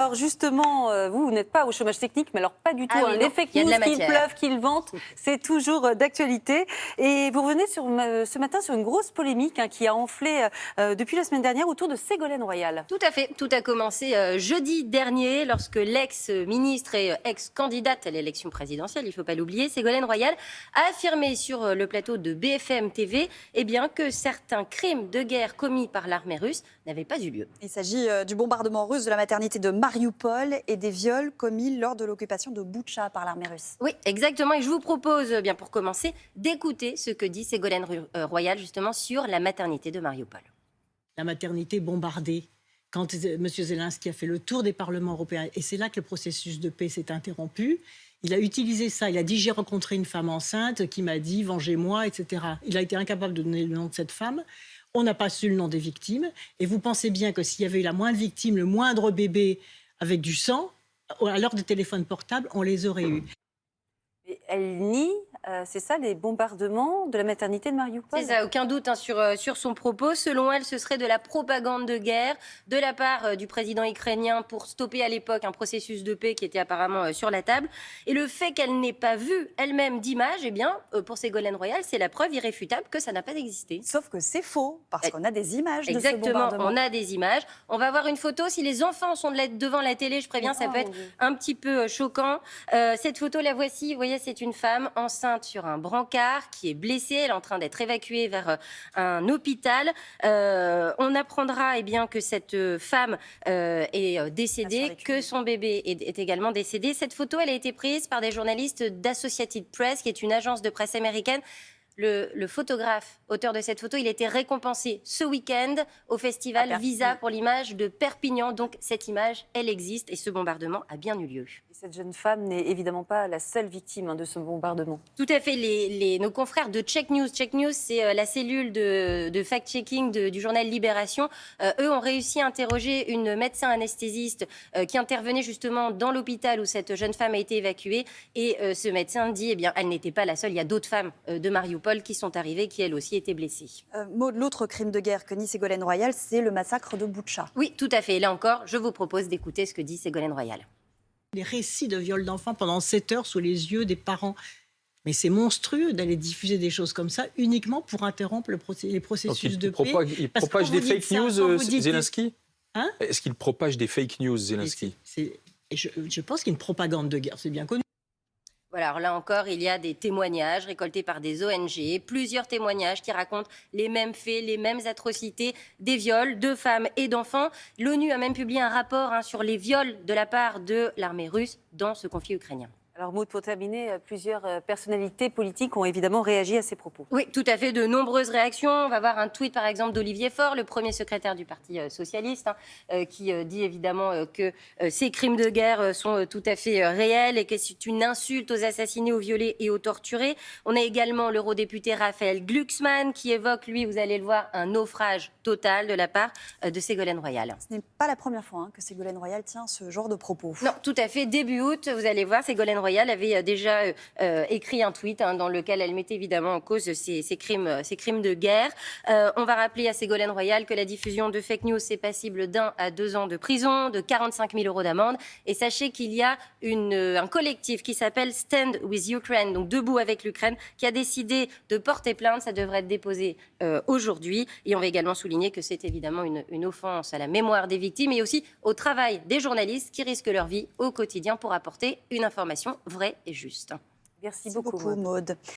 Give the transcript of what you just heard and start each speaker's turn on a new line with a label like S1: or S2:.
S1: Alors justement, vous n'êtes pas au chômage technique, mais alors pas du tout.
S2: Ah oui,
S1: Les
S2: non,
S1: fake
S2: il y a de
S1: news,
S2: la
S1: qu'il
S2: matière.
S1: pleuve, qu'il vente, c'est toujours d'actualité. Et vous revenez ce matin sur une grosse polémique qui a enflé depuis la semaine dernière autour de Ségolène Royal.
S2: Tout à fait. Tout a commencé jeudi dernier lorsque l'ex-ministre et ex-candidate à l'élection présidentielle, il ne faut pas l'oublier, Ségolène Royal, a affirmé sur le plateau de BFM TV que certains crimes de guerre commis par l'armée russe n'avaient pas eu lieu.
S3: Il s'agit du bombardement russe de la maternité de Mariupol et des viols commis lors de l'occupation de Boutcha par l'armée russe.
S2: Oui, exactement. Et je vous propose, pour commencer, d'écouter ce que dit Ségolène Royal justement sur la maternité de Mariupol.
S4: La maternité bombardée, quand M. Zelensky a fait le tour des parlements européens, et c'est là que le processus de paix s'est interrompu, il a utilisé ça. Il a dit « j'ai rencontré une femme enceinte qui m'a dit « vengez-moi », etc. Il a été incapable de donner le nom de cette femme. On n'a pas su le nom des victimes. Et vous pensez bien que s'il y avait eu la moindre victime, le moindre bébé avec du sang, à l'heure des téléphones portables, on les aurait eus.
S1: Et elle nie, c'est ça, les bombardements de la maternité de Mariupol?
S2: C'est ça, aucun doute sur son propos. Selon elle, ce serait de la propagande de guerre de la part du président ukrainien pour stopper à l'époque un processus de paix qui était apparemment sur la table. Et le fait qu'elle n'ait pas vu elle-même d'image, pour Ségolène Royal, c'est la preuve irréfutable que ça n'a pas existé.
S3: Sauf que c'est faux, parce qu'on a des images de ce
S2: Exactement,
S3: bombardement.
S2: on a des images. On va voir une photo. Si les enfants sont devant la télé, je préviens, ça peut être un petit peu choquant. Cette photo, la voici. Vous voyez, c'est une femme enceinte sur un brancard qui est blessée. Elle est en train d'être évacuée vers un hôpital. On apprendra que cette femme est décédée, que son bébé est également décédé. Cette photo, elle a été prise par des journalistes d'Associated Press, qui est une agence de presse américaine. Le photographe, auteur de cette photo, il a été récompensé ce week-end au festival Visa pour l'image de Perpignan. Donc cette image, elle existe et ce bombardement a bien eu lieu.
S1: Et cette jeune femme n'est évidemment pas la seule victime de ce bombardement.
S2: Tout à fait. Nos confrères de Check News, c'est la cellule de fact-checking du journal Libération. Eux ont réussi à interroger une médecin anesthésiste qui intervenait justement dans l'hôpital où cette jeune femme a été évacuée. Et ce médecin dit, elle n'était pas la seule. Il y a d'autres femmes de Mariupol qui sont arrivées, qui elles aussi étaient blessées.
S3: Maud, l'autre crime de guerre que nie Ségolène Royal, c'est le massacre de Boutcha.
S2: Oui, tout à fait. Et là encore, je vous propose d'écouter ce que dit Ségolène Royal.
S4: Les récits de viol d'enfants pendant 7 heures sous les yeux des parents. Mais c'est monstrueux d'aller diffuser des choses comme ça uniquement pour interrompre les processus de paix.
S5: Il propage des fake news, Zelensky
S4: Hein?
S5: Est-ce qu'il propage des fake news, Zelensky?
S4: Je pense qu'il y a une propagande de guerre, c'est bien connu.
S2: Voilà, alors là encore, il y a des témoignages récoltés par des ONG, plusieurs témoignages qui racontent les mêmes faits, les mêmes atrocités, des viols de femmes et d'enfants. L'ONU a même publié un rapport sur les viols de la part de l'armée russe dans ce conflit ukrainien.
S1: Alors Maud, pour terminer, plusieurs personnalités politiques ont évidemment réagi à ces propos.
S2: Oui, tout à fait, de nombreuses réactions. On va voir un tweet par exemple d'Olivier Faure, le premier secrétaire du Parti socialiste, qui dit évidemment que ces crimes de guerre sont tout à fait réels et que c'est une insulte aux assassinés, aux violés et aux torturés. On a également l'eurodéputé Raphaël Glucksmann qui évoque, lui, vous allez le voir, un naufrage total de la part de Ségolène Royal.
S3: Ce n'est pas la première fois que Ségolène Royal tient ce genre de propos.
S2: Non, tout à fait. Début août, vous allez voir, Ségolène Royal avait déjà écrit un tweet dans lequel elle mettait évidemment en cause ces crimes de guerre. On va rappeler à Ségolène Royal que la diffusion de fake news est passible d'1 à 2 ans de prison, de 45 000 € d'amende. Et sachez qu'il y a un collectif qui s'appelle Stand with Ukraine, donc Debout avec l'Ukraine, qui a décidé de porter plainte. Ça devrait être déposé aujourd'hui. Et on va également souligner que c'est évidemment une offense à la mémoire des victimes et aussi au travail des journalistes qui risquent leur vie au quotidien pour apporter une information vraie et juste.
S1: Merci
S3: Beaucoup, Maud.